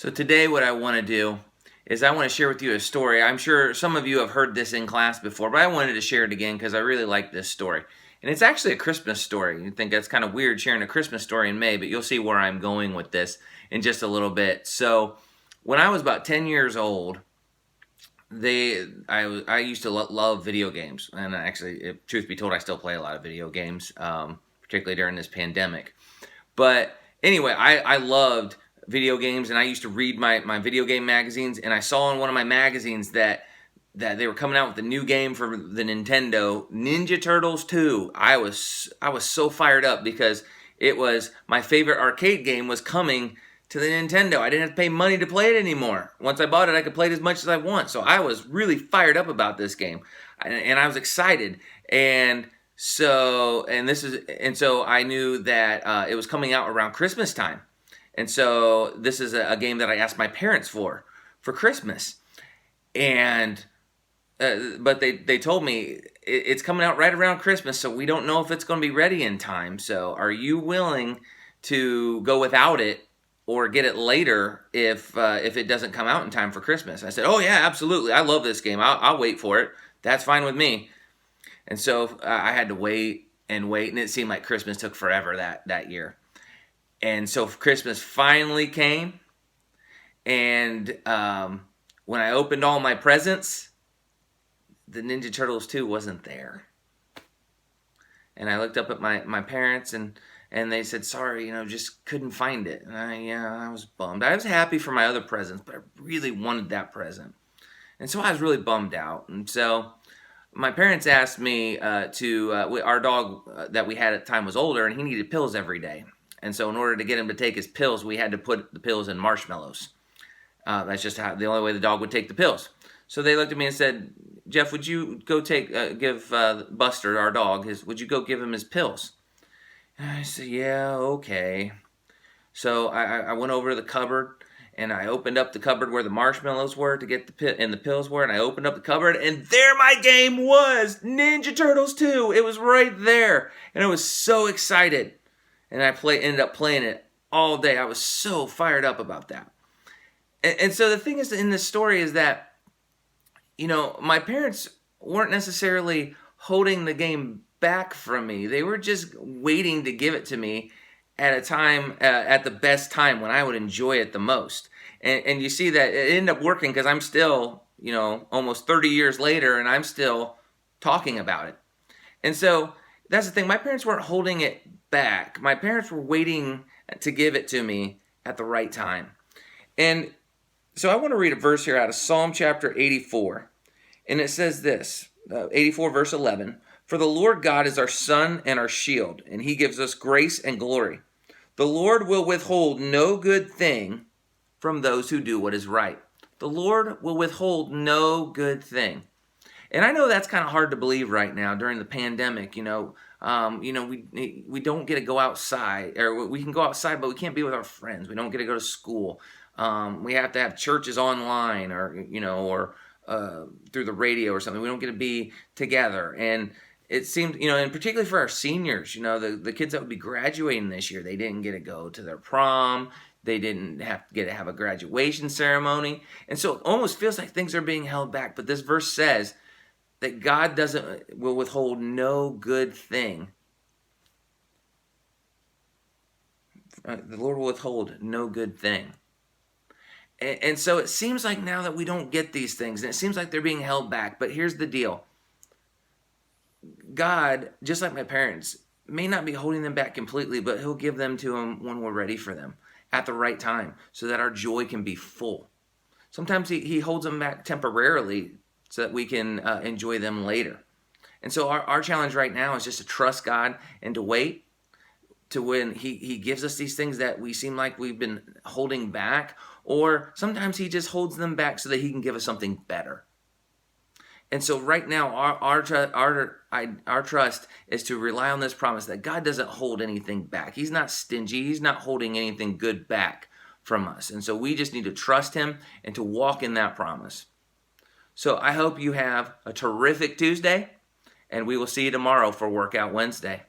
So today what I want to do is I want to share with you a story. I'm sure some of you have heard this in class before, but I wanted to share it again because I really like this story. And it's actually a Christmas story. You think that's kind of weird sharing a Christmas story in May, but you'll see where I'm going with this in just a little bit. So when I was about 10 years old, I used to love video games. And actually, truth be told, I still play a lot of video games, particularly during this pandemic. But anyway, I loved video games, and I used to read my video game magazines, and I saw in one of my magazines that they were coming out with a new game for the Nintendo, Ninja Turtles 2. I was so fired up because it was my favorite arcade game was coming to the Nintendo. I didn't have to pay money to play it anymore. Once I bought it, I could play it as much as I want. So I was really fired up about this game, and I was excited. So I knew that it was coming out around Christmas time. And so this is a game that I asked my parents for Christmas. And but they told me it's coming out right around Christmas, so we don't know if it's going to be ready in time. So are you willing to go without it or get it later if it doesn't come out in time for Christmas? I said, oh yeah, absolutely. I love this game. I'll wait for it. That's fine with me. And so I had to wait, and it seemed like Christmas took forever that year. And so Christmas finally came, and when I opened all my presents, the Ninja Turtles 2 wasn't there. And I looked up at my parents, and they said, sorry, just couldn't find it. And I was bummed. I was happy for my other presents, but I really wanted that present. And so I was really bummed out. And so my parents asked me our dog that we had at the time was older, and he needed pills every day. And so in order to get him to take his pills, we had to put the pills in marshmallows. That's just the only way the dog would take the pills. So they looked at me and said, Jeff, would you go give Buster, our dog, would you go give him his pills? And I said, yeah, okay. So I went over to the cupboard, and I opened up the cupboard where the marshmallows were to get the pills were, and I opened up the cupboard, and there my game was, Ninja Turtles 2. It was right there, and I was so excited, and I ended up playing it all day. I was so fired up about that. And so the thing is in this story is that, my parents weren't necessarily holding the game back from me. They were just waiting to give it to me at a time, at the best time when I would enjoy it the most. And you see that it ended up working because I'm still, almost 30 years later, and I'm still talking about it. And so that's the thing. My parents weren't holding it back. My parents were waiting to give it to me at the right time. And so I want to read a verse here out of Psalm chapter 84. And it says this, 84 verse 11, for the Lord God is our sun and our shield, and he gives us grace and glory. The Lord will withhold no good thing from those who do what is right. The Lord will withhold no good thing. And I know that's kind of hard to believe right now during the pandemic. We don't get to go outside, or we can go outside, but we can't be with our friends. We don't get to go to school. We have to have churches online, or through the radio or something. We don't get to be together. And it seems, and particularly for our seniors, the kids that would be graduating this year, they didn't get to go to their prom. They didn't get to have a graduation ceremony. And so it almost feels like things are being held back. But this verse says that God will withhold no good thing. The Lord will withhold no good thing. And so it seems like now that we don't get these things, and it seems like they're being held back. But here's the deal. God, just like my parents, may not be holding them back completely, but he'll give them to them when we're ready for them at the right time so that our joy can be full. Sometimes he holds them back temporarily so that we can enjoy them later. And so our challenge right now is just to trust God and to wait to when he gives us these things that we seem like we've been holding back, or sometimes he just holds them back so that he can give us something better. And so right now, our trust is to rely on this promise that God doesn't hold anything back. He's not stingy. He's not holding anything good back from us. And so we just need to trust him and to walk in that promise. So I hope you have a terrific Tuesday, and we will see you tomorrow for Workout Wednesday.